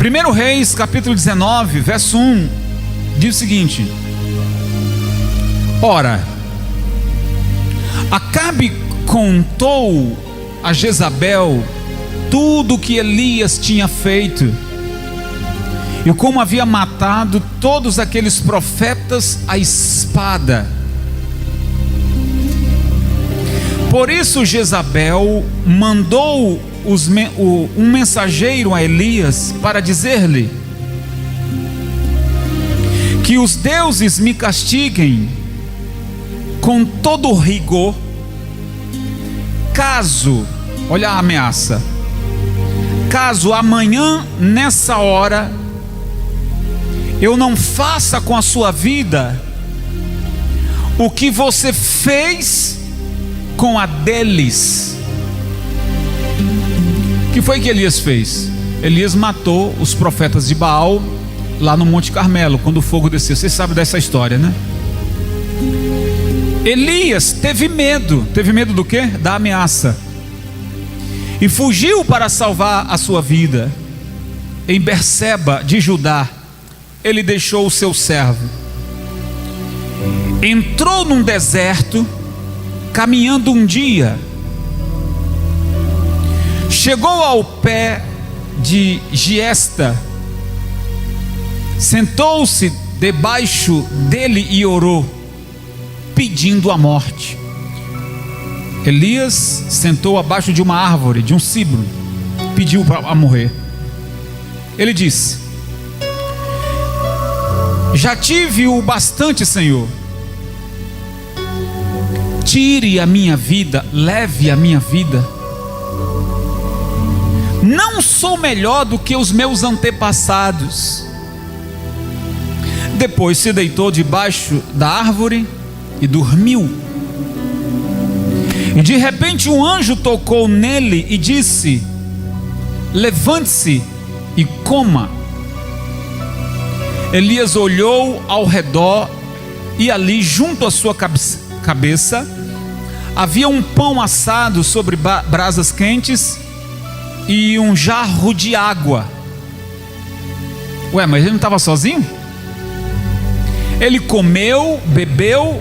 1 Reis, capítulo 19, verso 1, diz o seguinte: ora, Acabe contou a Jezabel tudo o que Elias tinha feito, e como havia matado todos aqueles profetas à espada. Por isso Jezabel mandou um mensageiro a Elias para dizer-lhe: que os deuses me castiguem com todo rigor, caso, olha a ameaça, caso amanhã nessa hora eu não faça com a sua vida o que você fez com a deles. O que foi que Elias fez? Elias matou os profetas de Baal lá no Monte Carmelo, quando o fogo desceu. Vocês sabem dessa história, né? Elias teve medo do quê? Da ameaça, e fugiu para salvar a sua vida. Em Berseba de Judá, ele deixou o seu servo, entrou num deserto, caminhando um dia, chegou ao pé de Giesta, sentou-se debaixo dele e orou, pedindo a morte. Elias sentou abaixo de uma árvore, de um cibro, pediu para morrer. Ele disse: já tive o bastante, Senhor, tire a minha vida, leve a minha vida. Não sou melhor do que os meus antepassados. Depois se deitou debaixo da árvore e dormiu. E de repente um anjo tocou nele e disse: levante-se e coma. Elias olhou ao redor, e ali junto à sua cabeça havia um pão assado sobre brasas quentes e um jarro de água. Ué, mas ele não estava sozinho? Ele comeu, bebeu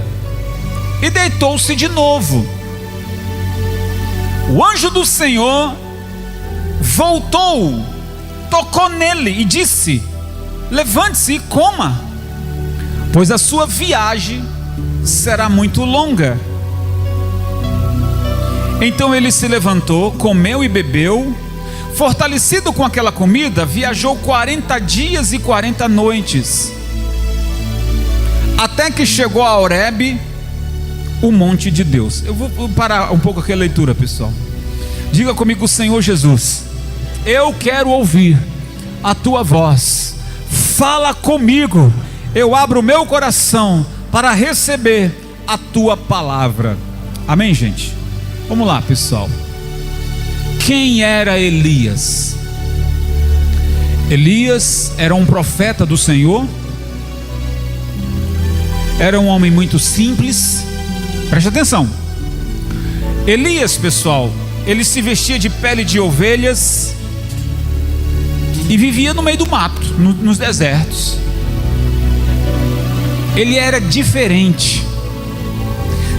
e deitou-se de novo. O anjo do Senhor voltou, tocou nele e disse: levante-se e coma, pois a sua viagem será muito longa. Então ele se levantou, comeu e bebeu. Fortalecido com aquela comida, viajou 40 dias e 40 noites, até que chegou a Horebe, o monte de Deus. Eu vou parar um pouco aqui a leitura, pessoal. Diga comigo: Senhor Jesus, eu quero ouvir a tua voz. Fala comigo. Eu abro o meu coração para receber a tua palavra. Amém, gente? Vamos lá, pessoal. Quem era Elias? Elias era um profeta do Senhor. Era um homem muito simples. Preste atenção. Elias, pessoal, ele se vestia de pele de ovelhas e vivia no meio do mato, nos desertos. Ele era diferente.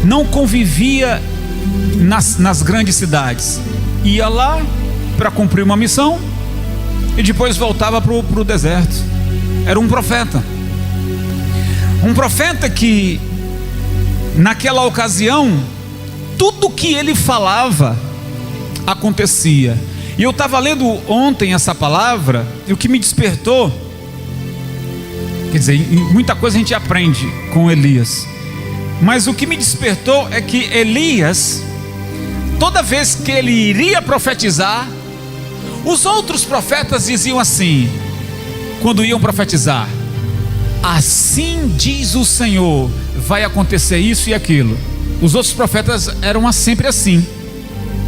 Não convivia nas grandes cidades. Ia lá para cumprir uma missão e depois voltava para o deserto. Era um profeta. Um profeta que, naquela ocasião, tudo que ele falava acontecia. E eu estava lendo ontem essa palavra, e o que me despertou, quer dizer, muita coisa a gente aprende com Elias, mas o que me despertou é que Elias, toda vez que ele iria profetizar, os outros profetas diziam assim, quando iam profetizar: assim diz o Senhor, vai acontecer isso e aquilo. Os outros profetas eram sempre assim.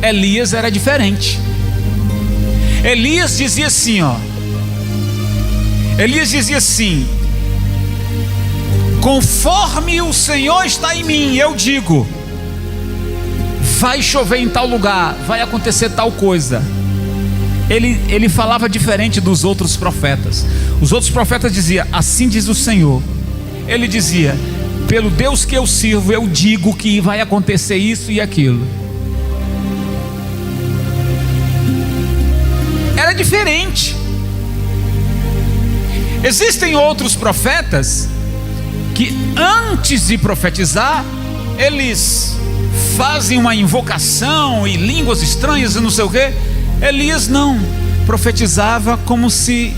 Elias era diferente. Elias dizia assim, Elias dizia assim: conforme o Senhor está em mim, eu digo, vai chover em tal lugar, vai acontecer tal coisa. ele falava diferente dos outros profetas. Os outros profetas diziam: assim diz o Senhor. Ele dizia: pelo Deus que eu sirvo, eu digo que vai acontecer isso e aquilo. Era diferente. Existem outros profetas que antes de profetizar, eles fazem uma invocação e línguas estranhas e não sei o que. Elias não, profetizava como se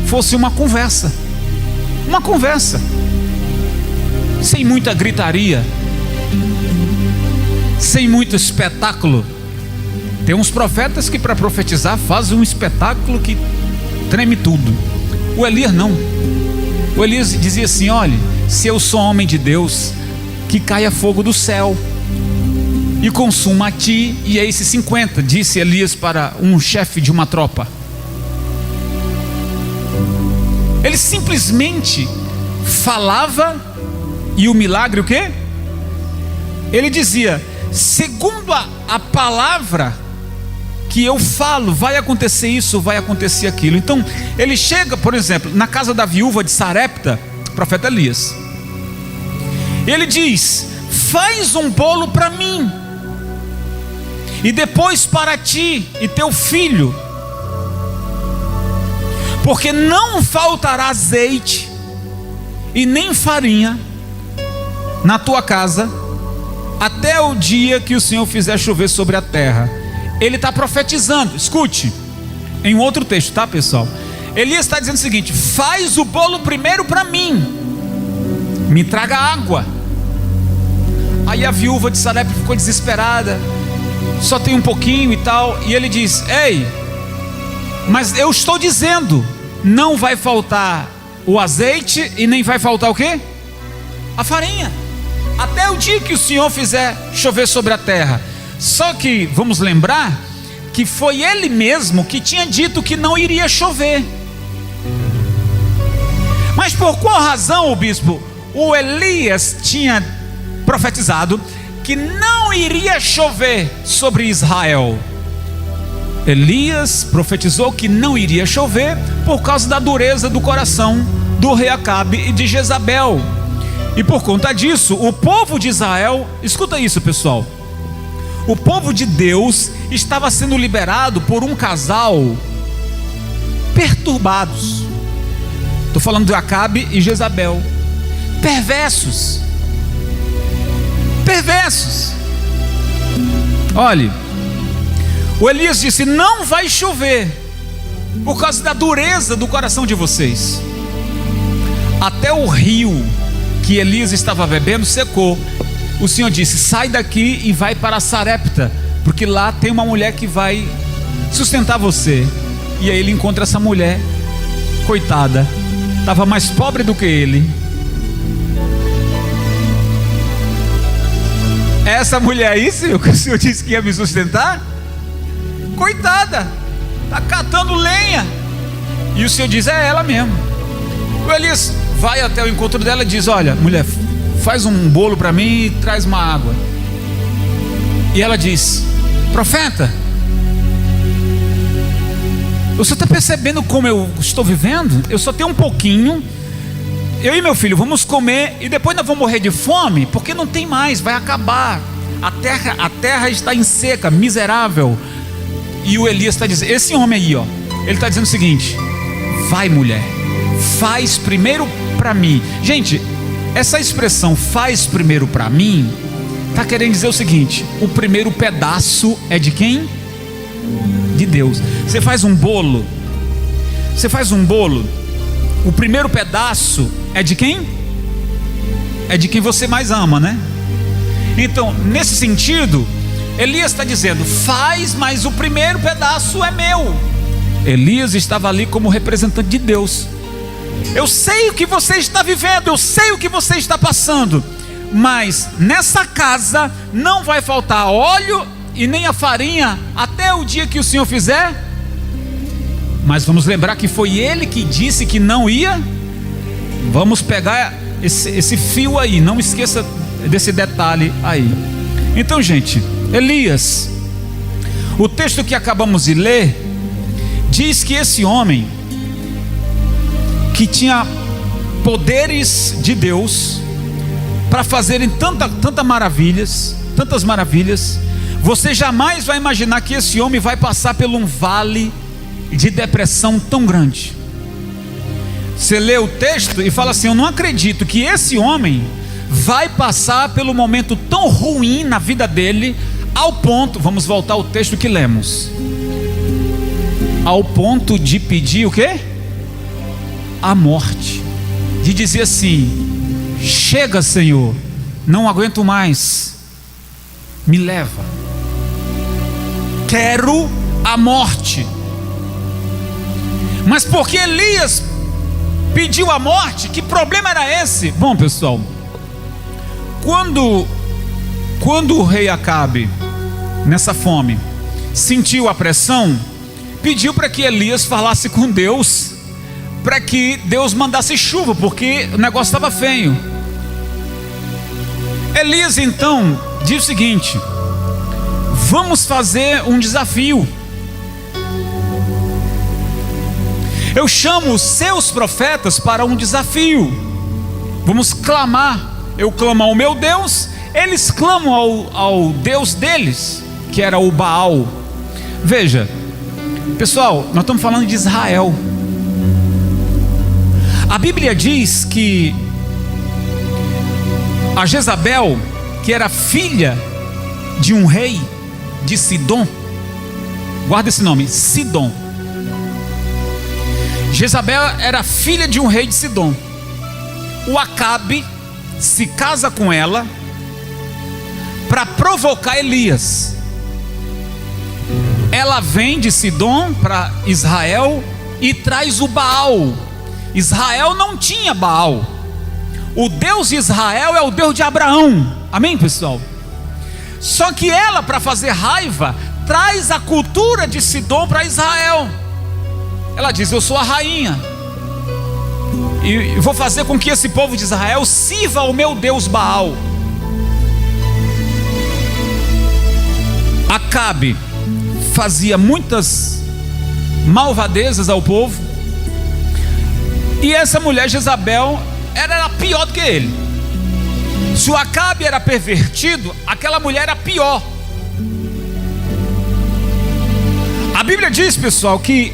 fosse uma conversa, sem muita gritaria, sem muito espetáculo. Tem uns profetas que para profetizar fazem um espetáculo que treme tudo. O Elias não. O Elias dizia assim: olha, se eu sou homem de Deus, que caia fogo do céu e consuma a ti e a esses 50, disse Elias para um chefe de uma tropa. Ele simplesmente falava, e o milagre o quê? Ele dizia: segundo a palavra que eu falo, vai acontecer isso, vai acontecer aquilo. Então ele chega, por exemplo, na casa da viúva de Sarepta, profeta Elias. Ele diz: faz um bolo para mim, e depois para ti e teu filho, porque não faltará azeite e nem farinha na tua casa, até o dia que o Senhor fizer chover sobre a terra. Ele está profetizando. Escute, em um outro texto, tá, pessoal? Elias está dizendo o seguinte: faz o bolo primeiro para mim, me traga água. Aí a viúva de Sarepta ficou desesperada, só tem um pouquinho e tal. E ele diz: ei, mas eu estou dizendo, não vai faltar o azeite e nem vai faltar o quê? A farinha, até o dia que o Senhor fizer chover sobre a terra. Só que vamos lembrar que foi ele mesmo que tinha dito que não iria chover. Mas por qual razão, o bispo? O Elias tinha profetizado que não iria chover sobre Israel. Elias profetizou que não iria chover por causa da dureza do coração do rei Acabe e de Jezabel. E por conta disso, o povo de Israel, escuta isso, pessoal, o povo de Deus estava sendo liberado por um casal perturbados. Estou falando de Acabe e Jezabel, perversos. Olhe, o Elias disse: não vai chover por causa da dureza do coração de vocês. Até o rio que Elias estava bebendo secou. O Senhor disse: sai daqui e vai para Sarepta, porque lá tem uma mulher que vai sustentar você. E aí ele encontra essa mulher, coitada, estava mais pobre do que ele. Essa mulher aí, Senhor, que o Senhor disse que ia me sustentar, coitada, está catando lenha. E o Senhor diz: é ela mesmo. O Elias vai até o encontro dela e diz: olha, mulher, faz um bolo para mim e traz uma água. E ela diz: profeta, você está percebendo como eu estou vivendo? Eu só tenho um pouquinho. Eu e meu filho vamos comer e depois nós vamos morrer de fome, porque não tem mais, vai acabar. A terra está em seca, miserável. E o Elias está dizendo, esse homem aí, ó, ele está dizendo o seguinte: vai, mulher, faz primeiro para mim. Gente, essa expressão faz primeiro para mim está querendo dizer o seguinte: o primeiro pedaço é de quem? De Deus. Você faz um bolo, o primeiro pedaço é de quem? É de quem você mais ama, né? Então, nesse sentido, Elias está dizendo: faz, mas o primeiro pedaço é meu. Elias estava ali como representante de Deus. Eu sei o que você está vivendo, eu sei o que você está passando, mas nessa casa não vai faltar óleo e nem a farinha até o dia que o Senhor fizer. Mas vamos lembrar que foi ele que disse que não ia. Vamos pegar esse fio aí, não esqueça desse detalhe aí. Então, gente, Elias, o texto que acabamos de ler diz que esse homem, que tinha poderes de Deus para fazerem tantas maravilhas, você jamais vai imaginar que esse homem vai passar por um vale de depressão tão grande. Você lê o texto e fala assim: eu não acredito que esse homem vai passar pelo momento tão ruim na vida dele, ao ponto, vamos voltar ao texto que lemos, ao ponto de pedir o quê? A morte, de dizer assim: chega, Senhor, não aguento mais, me leva, quero a morte. Mas porque Elias pediu a morte, que problema era esse? Bom, pessoal, quando o rei Acabe, nessa fome, sentiu a pressão, pediu para que Elias falasse com Deus, para que Deus mandasse chuva, porque o negócio estava feio. Elias então diz o seguinte: vamos fazer um desafio. Eu chamo os seus profetas para um desafio. Vamos clamar. Eu clamo ao meu Deus, eles clamam ao Deus deles, que era o Baal. Veja, pessoal, nós estamos falando de Israel. A Bíblia diz que a Jezabel, que era filha de um rei de Sidom, guarda esse nome, Sidom. Jezabel era filha de um rei de Sidom. O Acabe se casa com ela para provocar Elias. Ela vem de Sidom para Israel e traz o Baal. Israel não tinha Baal. O Deus de Israel é o Deus de Abraão. Amém, pessoal? Só que ela, para fazer raiva, traz a cultura de Sidom para Israel. Ela diz: eu sou a rainha, e vou fazer com que esse povo de Israel sirva ao meu Deus Baal. Acabe fazia muitas malvadezas ao povo, e essa mulher Jezabel era pior do que ele. Se o Acabe era pervertido, aquela mulher era pior. A Bíblia diz, pessoal, que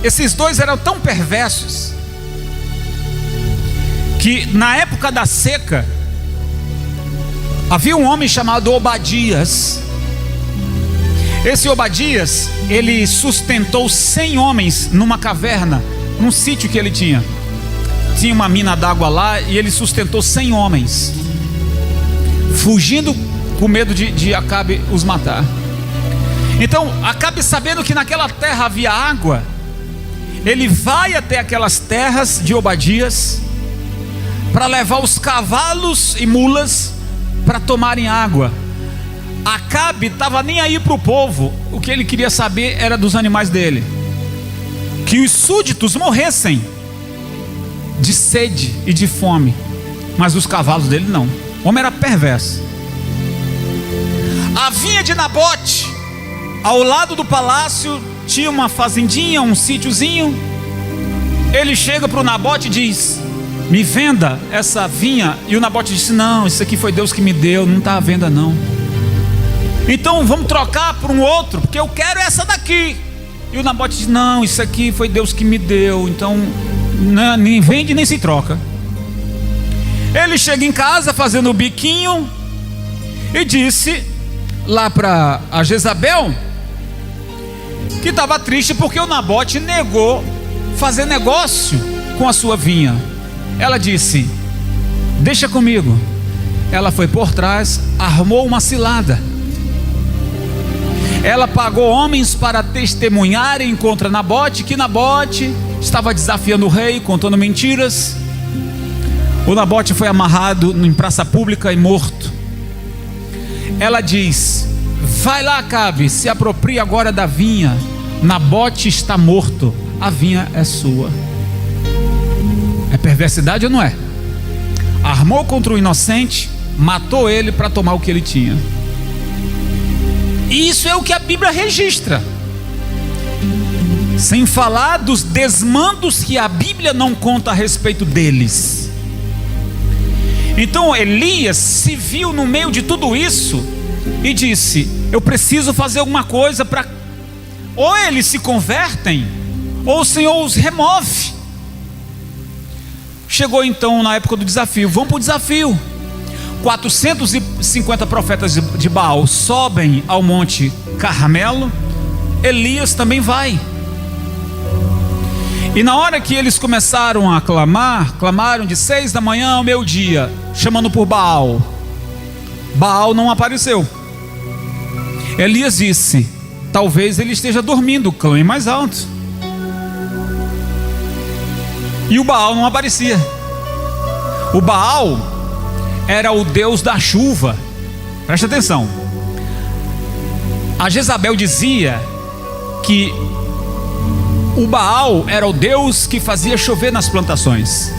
esses dois eram tão perversos que na época da seca havia um homem chamado Obadias. Esse Obadias, ele sustentou 100 homens numa caverna, num sítio que ele tinha uma mina d'água lá, e ele sustentou 100 homens, fugindo com medo de Acabe os matar. Então Acabe, sabendo que naquela terra havia água, ele vai até aquelas terras de Obadias para levar os cavalos e mulas para tomarem água. Acabe estava nem aí para o povo. O que ele queria saber era dos animais dele, que os súditos morressem de sede e de fome, mas os cavalos dele não. O homem era perverso. A vinha de Nabote, ao lado do palácio, tinha uma fazendinha, um sítiozinho. Ele chega para o Nabote e diz: me venda essa vinha. E o Nabote disse: não, isso aqui foi Deus que me deu, não está à venda não. Então vamos trocar por um outro, porque eu quero essa daqui. E o Nabote diz: não, isso aqui foi Deus que me deu, então nem vende nem se troca. Ele chega em casa fazendo o biquinho e disse lá para a Jezabel que estava triste porque o Nabote negou fazer negócio com a sua vinha. Ela disse: deixa comigo. Ela foi por trás, armou uma cilada. Ela pagou homens para testemunharem contra Nabote, que Nabote estava desafiando o rei, contando mentiras. O Nabote foi amarrado em praça pública e morto. Ela diz: vai lá, Acabe, se apropria agora da vinha. Nabote está morto, a vinha é sua. É perversidade ou não é? Armou contra o inocente, matou ele para tomar o que ele tinha. E isso é o que a Bíblia registra. Sem falar dos desmandos que a Bíblia não conta a respeito deles. Então Elias se viu no meio de tudo isso e disse: eu preciso fazer alguma coisa para... Ou eles se convertem, ou o Senhor os remove. Chegou então na época do desafio. Vamos para o desafio. 450 profetas de Baal sobem ao monte Carmelo. Elias também vai. E na hora que eles começaram a clamar, clamaram de 6 da manhã ao meio-dia, chamando por Baal. Baal não apareceu. Elias disse: talvez ele esteja dormindo, clame mais alto. E o Baal não aparecia. O Baal era o deus da chuva. Presta atenção. A Jezabel dizia que o Baal era o deus que fazia chover nas plantações.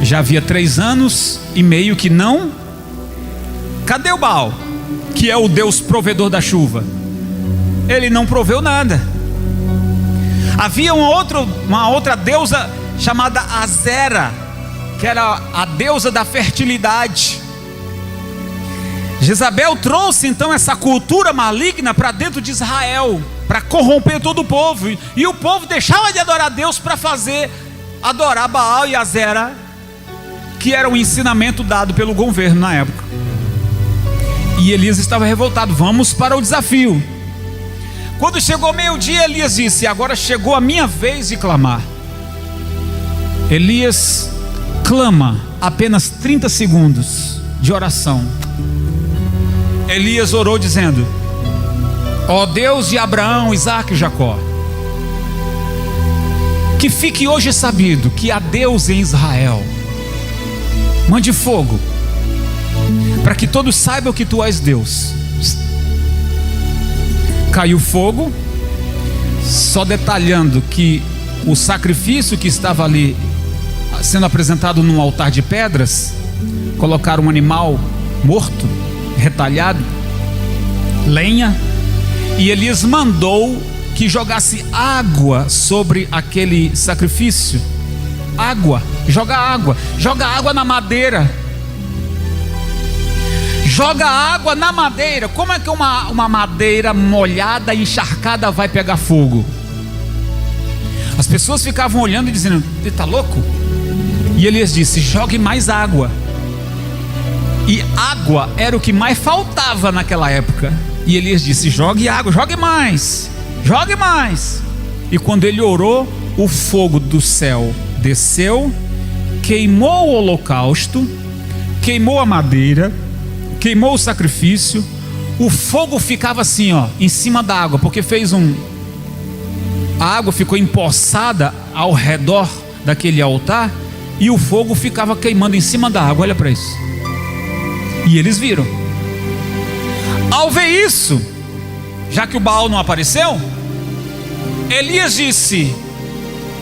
Já havia 3 anos e meio que não. Cadê o Baal, que é o deus provedor da chuva? Ele não proveu nada. Havia uma outra deusa chamada Azera, que era a deusa da fertilidade. Jezabel trouxe então essa cultura maligna para dentro de Israel, para corromper todo o povo. E o povo deixava de adorar Deus para adorar Baal e Azera, que era o ensinamento dado pelo governo na época. E Elias estava revoltado. Vamos para o desafio. Quando chegou meio-dia, Elias disse: agora chegou a minha vez de clamar. Elias clama apenas 30 segundos de oração. Elias orou dizendo: ó Deus de Abraão, Isaque e Jacó, que fique hoje sabido que há Deus em Israel. Mande fogo, para que todos saibam que tu és Deus. Caiu fogo, só detalhando que o sacrifício que estava ali sendo apresentado num altar de pedras, colocaram um animal morto, retalhado, lenha, e Elias mandou que jogasse água sobre aquele sacrifício. Água, joga água na madeira. Joga água na madeira. Como é que uma madeira molhada e encharcada vai pegar fogo? As pessoas ficavam olhando e dizendo: ele está louco? E Elias disse: jogue mais água. E água era o que mais faltava naquela época. E Elias disse: jogue água, jogue mais, jogue mais. E quando ele orou, o fogo do céu desceu, queimou o holocausto, queimou a madeira, queimou o sacrifício. O fogo ficava assim, ó, em cima da água, porque a água ficou empoçada ao redor daquele altar, e o fogo ficava queimando em cima da água. Olha para isso. E eles viram. Ao ver isso, já que o Baal não apareceu, Elias disse: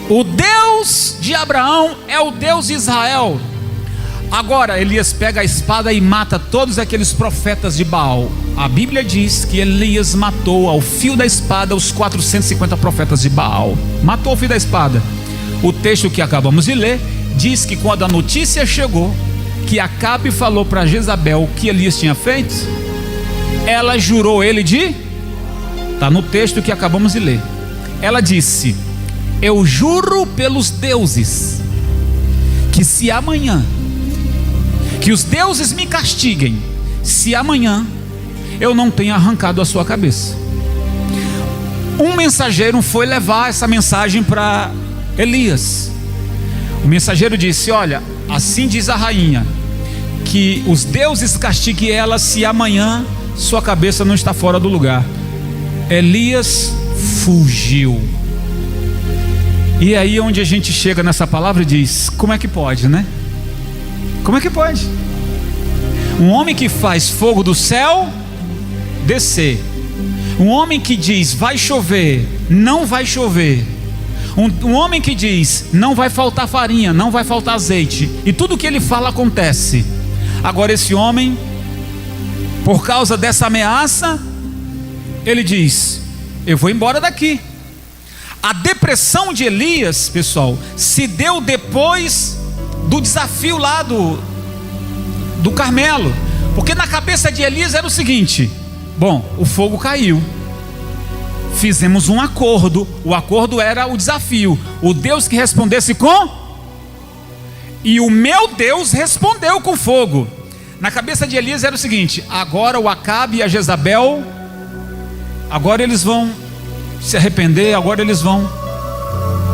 o Deus de Abraão é o Deus de Israel. Agora Elias pega a espada e mata todos aqueles profetas de Baal. A Bíblia diz que Elias matou ao fio da espada os 450 profetas de Baal. Matou ao fio da espada. O texto que acabamos de ler diz que quando a notícia chegou que Acabe falou para Jezabel o que Elias tinha feito, ela jurou ele de... Está no texto que acabamos de ler. Ela disse: eu juro pelos deuses que se amanhã, que os deuses me castiguem, se amanhã eu não tenho arrancado a sua cabeça. Um mensageiro foi levar essa mensagem para Elias. O mensageiro disse: olha, assim diz a rainha, que os deuses castiguem ela se amanhã sua cabeça não está fora do lugar. Elias fugiu. E aí onde a gente chega nessa palavra e diz: como é que pode, né? Como é que pode? Um homem que faz fogo do céu descer, um homem que diz vai chover, não vai chover, um homem que diz não vai faltar farinha, não vai faltar azeite, e tudo que ele fala acontece. Agora esse homem, por causa dessa ameaça, ele diz: eu vou embora daqui. A depressão de Elias, pessoal, se deu depois do desafio lá do Carmelo. Porque na cabeça de Elias era o seguinte: bom, o fogo caiu, fizemos um acordo. O acordo era o desafio, o Deus que respondesse com, e o meu Deus respondeu com fogo. Na cabeça de Elias era o seguinte: agora o Acabe e a Jezabel, agora eles vão se arrepender, agora eles vão.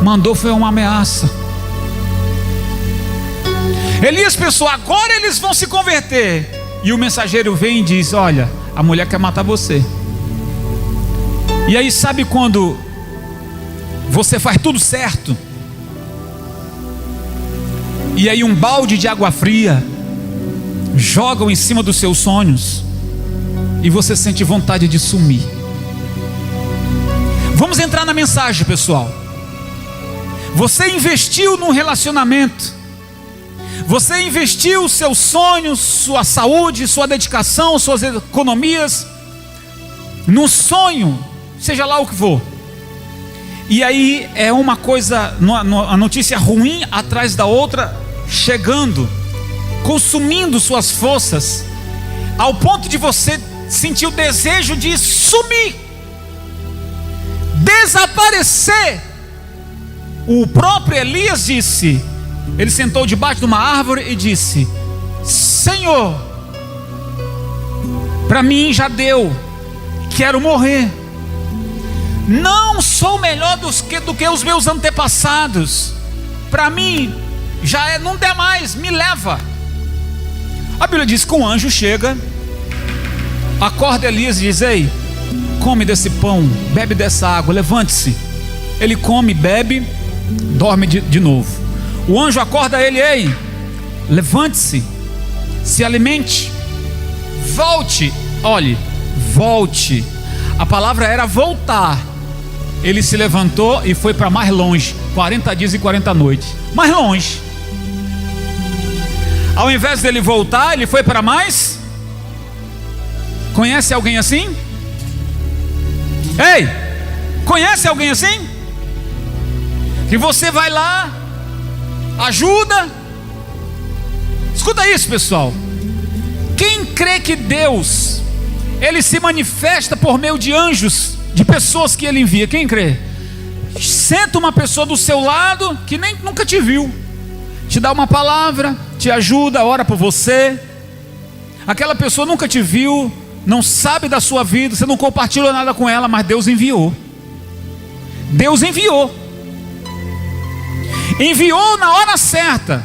Mandou foi uma ameaça. Elias pensou: agora eles vão se converter. E o mensageiro vem e diz: olha, a mulher quer matar você. E aí, sabe quando você faz tudo certo, e aí um balde de água fria jogam em cima dos seus sonhos, e você sente vontade de sumir? Vamos entrar na mensagem, pessoal. Você investiu num relacionamento, você investiu seus sonhos, sua saúde, sua dedicação, suas economias num sonho, seja lá o que for. E aí é uma coisa, a notícia ruim atrás da outra chegando, consumindo suas forças, ao ponto de você sentir o desejo de sumir, desaparecer. O próprio Elias disse, ele sentou debaixo de uma árvore e disse: Senhor, para mim já deu, quero morrer. Não sou melhor do que os meus antepassados. Para mim já é, não der mais, me leva. A Bíblia diz que um anjo chega, acorda Elias e diz: ei, come desse pão, bebe dessa água, levante-se. Ele come, bebe, dorme de novo. O anjo acorda ele: ei, levante-se, se alimente, volte. Olhe, volte. A palavra era voltar. Ele se levantou e foi para mais longe, 40 dias e 40 noites, mais longe. Ao invés dele voltar, ele foi para mais. Conhece alguém assim? Ei, conhece alguém assim? Que você vai lá, ajuda. Escuta isso, pessoal. Quem crê que Deus, Ele se manifesta por meio de anjos, de pessoas que Ele envia? Quem crê? Senta uma pessoa do seu lado que nunca te viu, te dá uma palavra, te ajuda, ora por você. Aquela pessoa nunca te viu, não sabe da sua vida, você não compartilhou nada com ela, mas Deus enviou. Deus enviou. Enviou na hora certa.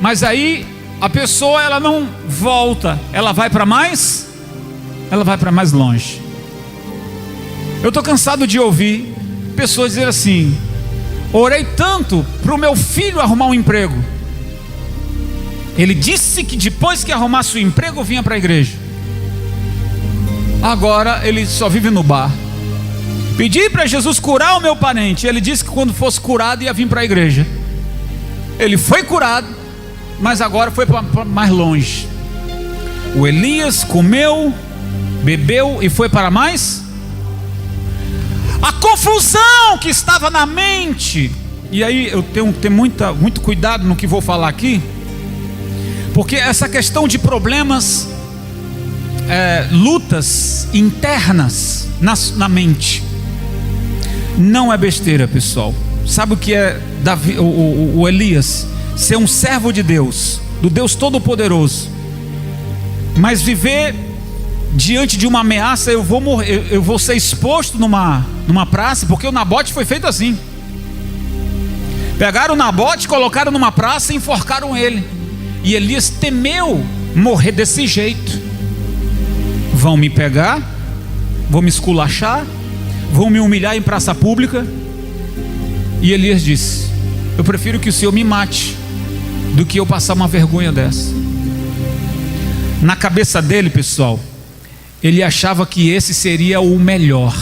Mas aí a pessoa, ela não volta, ela vai para mais longe. Eu estou cansado de ouvir pessoas dizer assim: orei tanto para o meu filho arrumar um emprego. Ele disse que depois que arrumasse o emprego vinha para a igreja. Agora ele só vive no bar. Pedi para Jesus curar o meu parente. Ele disse que quando fosse curado ia vir para a igreja. Ele foi curado, mas agora foi para mais longe. O Elias comeu, bebeu e foi para mais. A confusão que estava na mente. E aí eu tenho que ter muito cuidado no que vou falar aqui, porque essa questão de problemas, lutas internas na mente, não é besteira, pessoal. Sabe o que é o Elias? Ser um servo de Deus, do Deus Todo-Poderoso, mas viver diante de uma ameaça. Eu vou morrer, eu vou ser exposto numa praça, porque o Nabote foi feito assim. Pegaram o Nabote, colocaram numa praça e enforcaram ele. E Elias temeu morrer desse jeito. Vão me pegar, vão me esculachar, vão me humilhar em praça pública. E Elias disse: eu prefiro que o Senhor me mate do que eu passar uma vergonha dessa. Na cabeça dele, pessoal, ele achava que esse seria o melhor.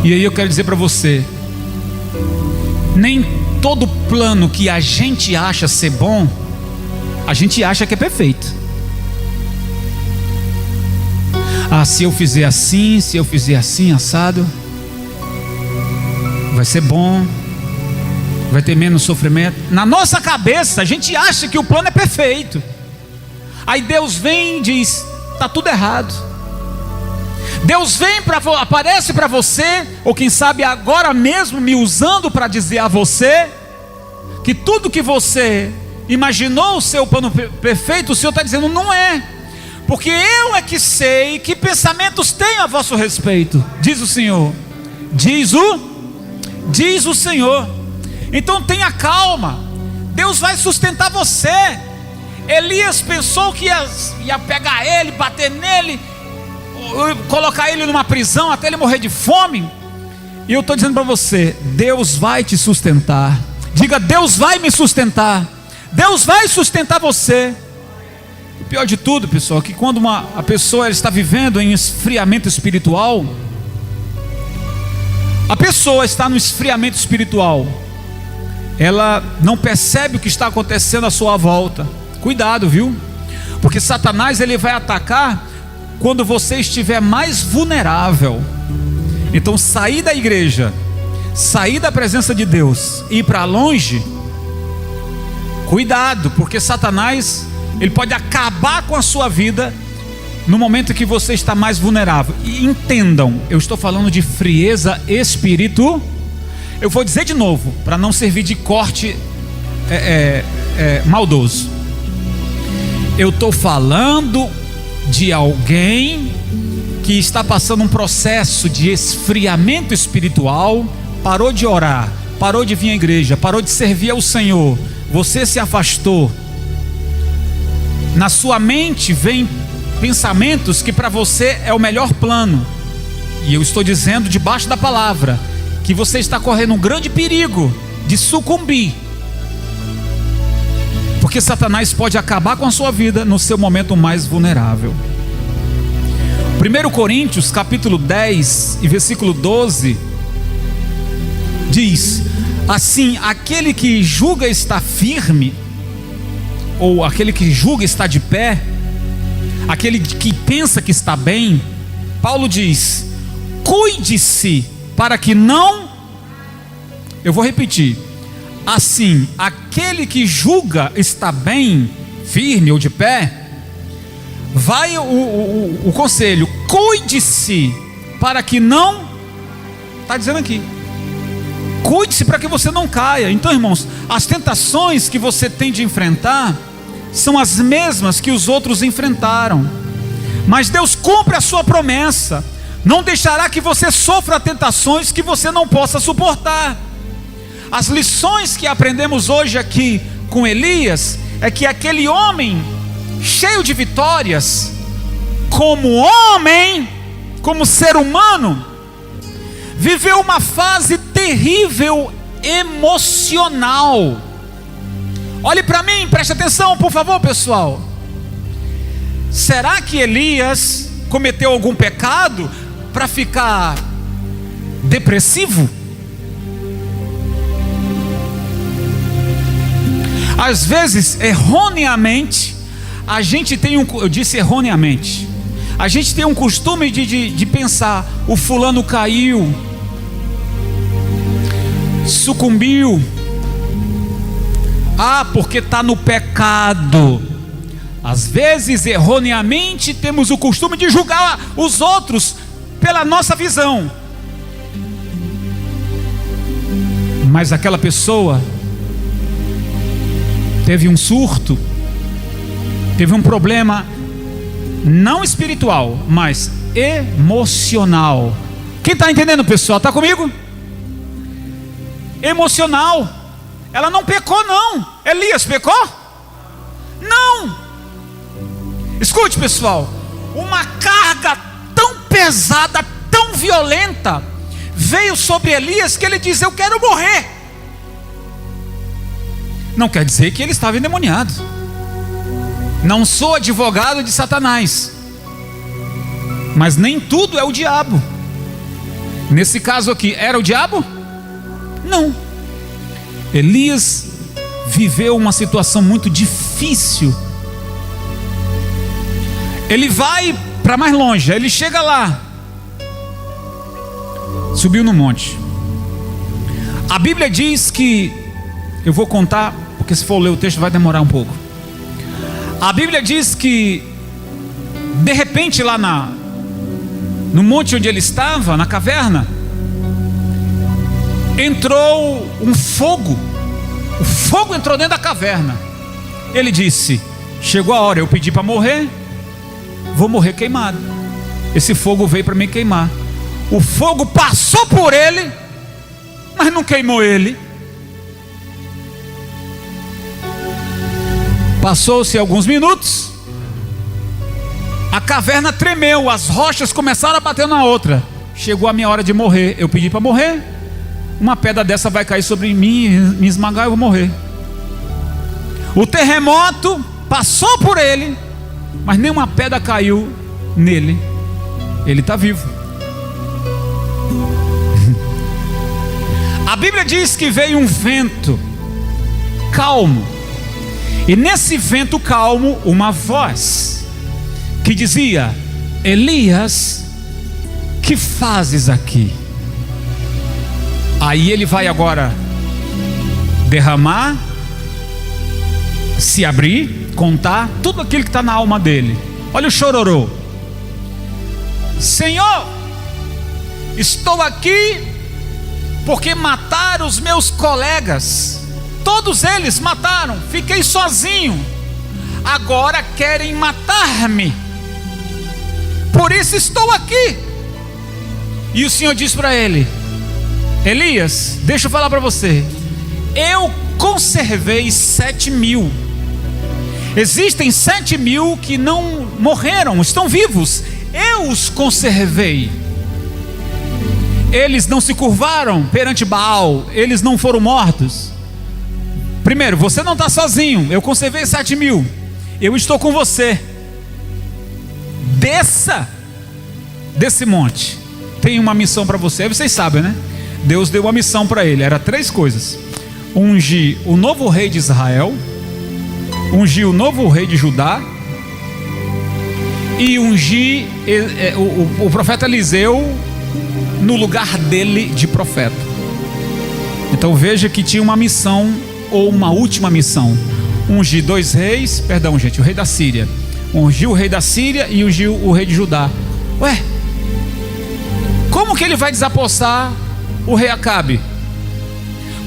E aí eu quero dizer para você: nem todo plano que a gente acha ser bom, a gente acha que é perfeito. Ah, se eu fizer assim assado, vai ser bom, vai ter menos sofrimento. Na nossa cabeça a gente acha que o plano é perfeito. Aí Deus vem e diz: está tudo errado. Deus vem, aparece para você, ou quem sabe agora mesmo me usando para dizer a você que tudo que você imaginou o seu plano perfeito, o Senhor está dizendo: não é, porque eu é que sei que pensamentos tenho a vosso respeito, diz o Senhor. Diz o Senhor. Então tenha calma, Deus vai sustentar você. Elias pensou que ia pegar ele, bater nele, colocar ele numa prisão até ele morrer de fome. E eu estou dizendo para você: Deus vai te sustentar. Diga: Deus vai me sustentar. Deus vai sustentar você. O pior de tudo, pessoal, é que quando a pessoa está vivendo em esfriamento espiritual, a pessoa está no esfriamento espiritual, ela não percebe o que está acontecendo à sua volta. Cuidado, viu? Porque Satanás, ele vai atacar quando você estiver mais vulnerável. Então, sair da igreja, sair da presença de Deus e ir para longe, cuidado, porque Satanás, ele pode acabar com a sua vida no momento que você está mais vulnerável. E entendam, eu estou falando de frieza espiritual. Eu vou dizer de novo, para não servir de corte maldoso. Eu estou falando de alguém que está passando um processo de esfriamento espiritual, parou de orar, parou de vir à igreja, parou de servir ao Senhor, você se afastou. Na sua mente vem pensamentos que para você é o melhor plano, e eu estou dizendo debaixo da palavra que você está correndo um grande perigo de sucumbir, porque Satanás pode acabar com a sua vida no seu momento mais vulnerável. 1 Coríntios capítulo 10 e versículo 12 diz assim: aquele que julga estar firme, ou aquele que julga estar de pé, aquele que pensa que está bem, Paulo diz: cuide-se para que não, eu vou repetir, assim, aquele que julga está bem, firme ou de pé, vai o conselho: cuide-se para que não, está dizendo aqui, cuide-se para que você não caia. Então, irmãos, as tentações que você tem de enfrentar são as mesmas que os outros enfrentaram, mas Deus cumpre a sua promessa, não deixará que você sofra tentações que você não possa suportar. As lições que aprendemos hoje aqui com Elias é que aquele homem cheio de vitórias, como homem, como ser humano, viveu uma fase terrível emocional. Olhe para mim, preste atenção, por favor, pessoal. Será que Elias cometeu algum pecado para ficar depressivo? Às vezes, erroneamente, a gente tem eu disse erroneamente, a gente tem um costume de pensar: o fulano caiu, sucumbiu, porque está no pecado. Às vezes, erroneamente, temos o costume de julgar os outros pela nossa visão, mas aquela pessoa teve um surto, teve um problema não espiritual, mas emocional. Quem está entendendo, pessoal? Está comigo? Emocional. Ela não pecou, não. Elias pecou? Não. Escute, pessoal, uma carga tão pesada, tão violenta veio sobre Elias que ele diz: eu quero morrer. Não quer dizer que ele estava endemoniado. Não sou advogado de Satanás, mas nem tudo é o diabo. Nesse caso aqui, era o diabo? Não. Elias viveu uma situação muito difícil. Ele vai para mais longe, ele chega lá, subiu no monte. A Bíblia diz que, eu vou contar, porque se for ler o texto vai demorar um pouco. A Bíblia diz que, de repente lá no monte onde ele estava, na caverna, entrou um fogo. O fogo entrou dentro da caverna. Ele disse: chegou a hora, eu pedi para morrer, vou morrer queimado. Esse fogo veio para me queimar. O fogo passou por ele, mas não queimou ele. Passou-se alguns minutos, a caverna tremeu, as rochas começaram a bater na outra. Chegou a minha hora de morrer, eu pedi para morrer, uma pedra dessa vai cair sobre mim, me esmagar, eu vou morrer. O terremoto passou por ele, mas nenhuma pedra caiu nele. Ele está vivo. A Bíblia diz que veio um vento calmo, e nesse vento calmo uma voz que dizia: Elias, que fazes aqui? Aí ele vai agora derramar, se abrir, contar tudo aquilo que está na alma dele. Olha o chororô: Senhor, estou aqui porque mataram os meus colegas, todos eles mataram, fiquei sozinho, agora querem matar-me, por isso estou aqui. E o Senhor diz para ele: Elias, deixa eu falar para você, eu conservei 7.000, existem 7.000 que não morreram, estão vivos, eu os conservei. Eles não se curvaram perante Baal, eles não foram mortos. Primeiro, você não está sozinho, eu conservei 7.000, eu estou com você. Desça desse monte, tem uma missão para você. Aí vocês sabem, né? Deus deu uma missão para ele, era 3 coisas: ungir o novo rei de Israel, ungir o novo rei de Judá, e ungir o profeta Eliseu no lugar dele de profeta. Então veja que tinha uma missão, ou uma última missão: ungir 2 reis, perdão gente, o rei da Síria, ungiu o rei da Síria e ungiu o rei de Judá. Ué, como que ele vai desapossar o rei Acabe?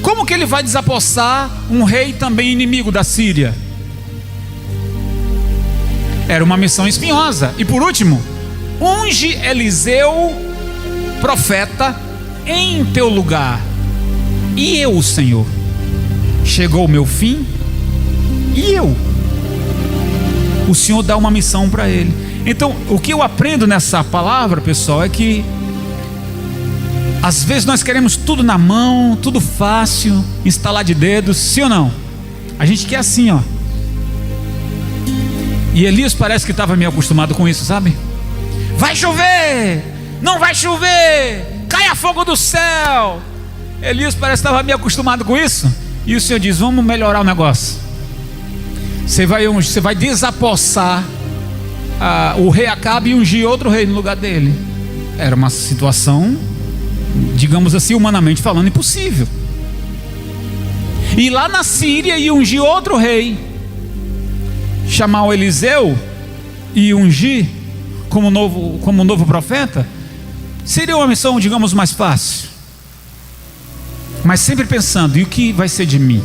Como que ele vai desapossar um rei também inimigo da Síria? Era uma missão espinhosa. E por último, unge Eliseu, profeta, em teu lugar. E eu, Senhor, chegou o meu fim, e eu? O Senhor dá uma missão para ele. Então, o que eu aprendo nessa palavra, pessoal, é que às vezes nós queremos tudo na mão, tudo fácil, instalar de dedos, sim ou não? A gente quer assim, ó. E Elias parece que estava meio acostumado com isso, sabe? Vai chover, não vai chover, caia fogo do céu. Elias parece que estava meio acostumado com isso. E o Senhor diz: vamos melhorar o negócio. Você vai desapossar o rei Acabe e ungir outro rei no lugar dele. Era uma situação, digamos assim, humanamente falando, impossível. E lá na Síria ia ungir outro rei, chamar o Eliseu e ungir como novo profeta, seria uma missão, digamos, mais fácil. Mas sempre pensando: e o que vai ser de mim?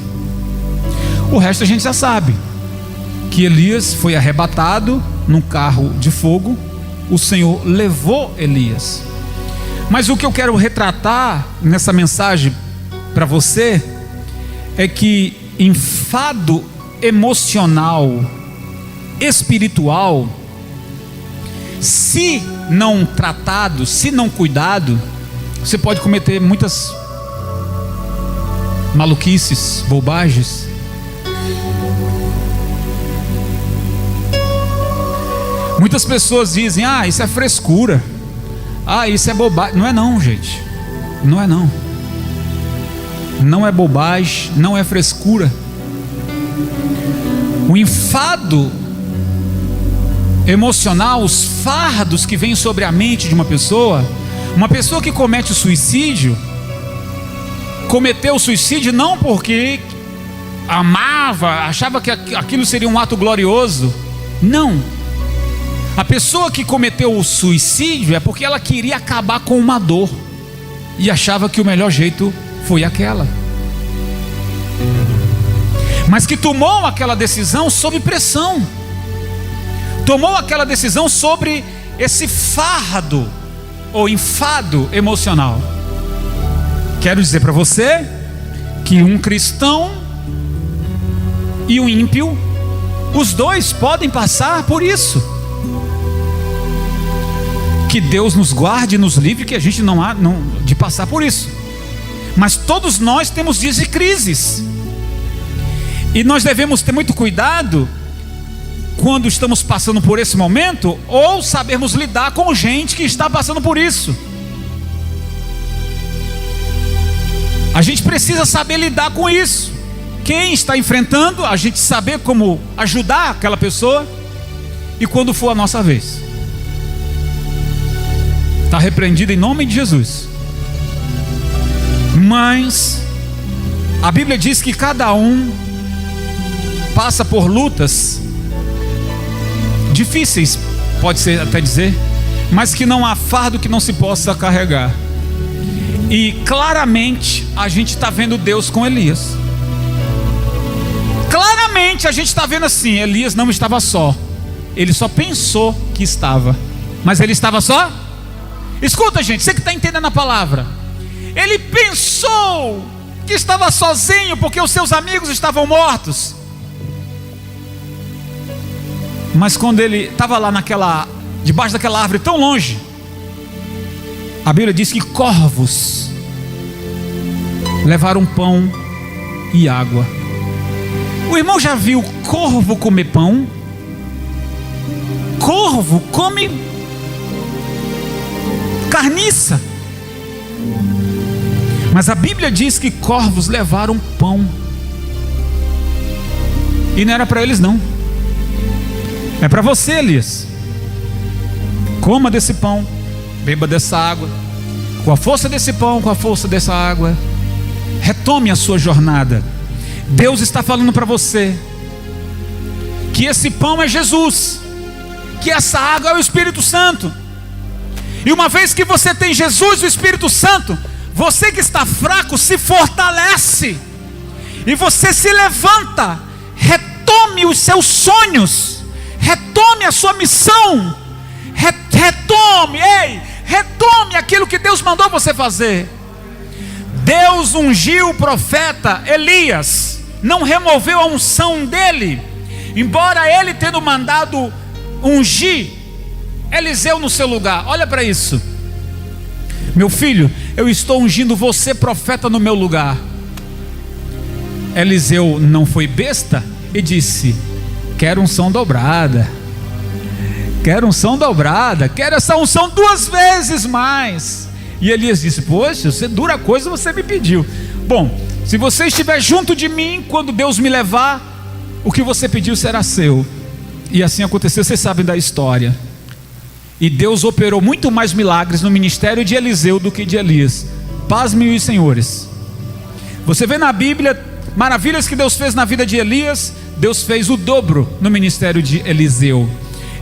O resto a gente já sabe, que Elias foi arrebatado num carro de fogo, o Senhor levou Elias. Mas o que eu quero retratar nessa mensagem para você é que enfado emocional, espiritual, se não tratado, se não cuidado, você pode cometer muitas maluquices, bobagens. Muitas pessoas dizem: ah, isso é frescura, ah, isso é bobagem. Não é não, gente, não é não. Não é bobagem, não é frescura. O enfado emocional, os fardos que vêm sobre a mente de uma pessoa que comete o suicídio, cometeu suicídio não porque amava, achava que aquilo seria um ato glorioso. Não. A pessoa que cometeu o suicídio é porque ela queria acabar com uma dor e achava que o melhor jeito foi aquela. Mas que tomou aquela decisão sob pressão. Tomou aquela decisão sobre esse fardo ou enfado emocional. Quero dizer para você que um cristão e um ímpio, os dois podem passar por isso. Que Deus nos guarde e nos livre, que a gente não de passar por isso. Mas todos nós temos dias de crises. E nós devemos ter muito cuidado quando estamos passando por esse momento, ou sabermos lidar com gente que está passando por isso. A gente precisa saber lidar com isso. Quem está enfrentando, a gente saber como ajudar aquela pessoa, e quando for a nossa vez. Está repreendido em nome de Jesus. Mas a Bíblia diz que cada um passa por lutas difíceis, pode ser até dizer, mas que não há fardo que não se possa carregar. E claramente a gente está vendo Deus com Elias. Claramente a gente está vendo assim: Elias não estava só. Ele só pensou que estava, mas ele estava só? Escuta, gente, você que está entendendo a palavra. Ele pensou que estava sozinho porque os seus amigos estavam mortos. Mas quando ele estava lá debaixo daquela árvore tão longe, a Bíblia diz que corvos levaram pão e água. O irmão já viu corvo comer pão? Corvo come carniça. Mas a Bíblia diz que corvos levaram pão. E não era para eles não. É para você, Elias. Coma desse pão, beba dessa água. Com a força desse pão, com a força dessa água, retome a sua jornada. Deus está falando para você que esse pão é Jesus, que essa água é o Espírito Santo. E uma vez que você tem Jesus e o Espírito Santo, você que está fraco se fortalece, e você se levanta. Retome os seus sonhos, retome a sua missão, retome aquilo que Deus mandou você fazer. Deus ungiu o profeta Elias, não removeu a unção dele, embora ele tendo mandado ungir Eliseu no seu lugar. Olha para isso: meu filho, eu estou ungindo você profeta no meu lugar. Eliseu não foi besta e disse: quero unção dobrada, quero unção dobrada, quero essa unção 2 vezes mais. E Elias disse: poxa, você dura coisa, você me pediu. Bom, se você estiver junto de mim, quando Deus me levar, o que você pediu será seu. E assim aconteceu, vocês sabem da história. E Deus operou muito mais milagres no ministério de Eliseu do que de Elias. Pasmem os senhores. Você vê na Bíblia maravilhas que Deus fez na vida de Elias, Deus fez o dobro no ministério de Eliseu.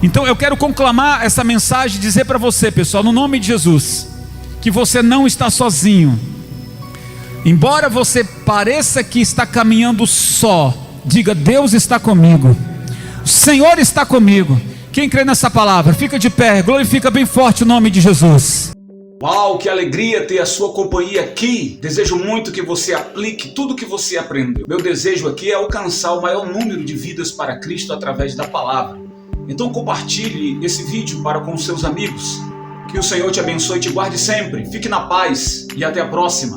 Então eu quero conclamar essa mensagem, dizer para você, pessoal, no nome de Jesus, que você não está sozinho. Embora você pareça que está caminhando só, diga: Deus está comigo, o Senhor está comigo. Quem crê nessa palavra, fica de pé, glorifica bem forte o nome de Jesus. Uau, que alegria ter a sua companhia aqui. Desejo muito que você aplique tudo que você aprendeu. Meu desejo aqui é alcançar o maior número de vidas para Cristo através da palavra. Então compartilhe esse vídeo para com seus amigos. Que o Senhor te abençoe e te guarde sempre. Fique na paz e até a próxima.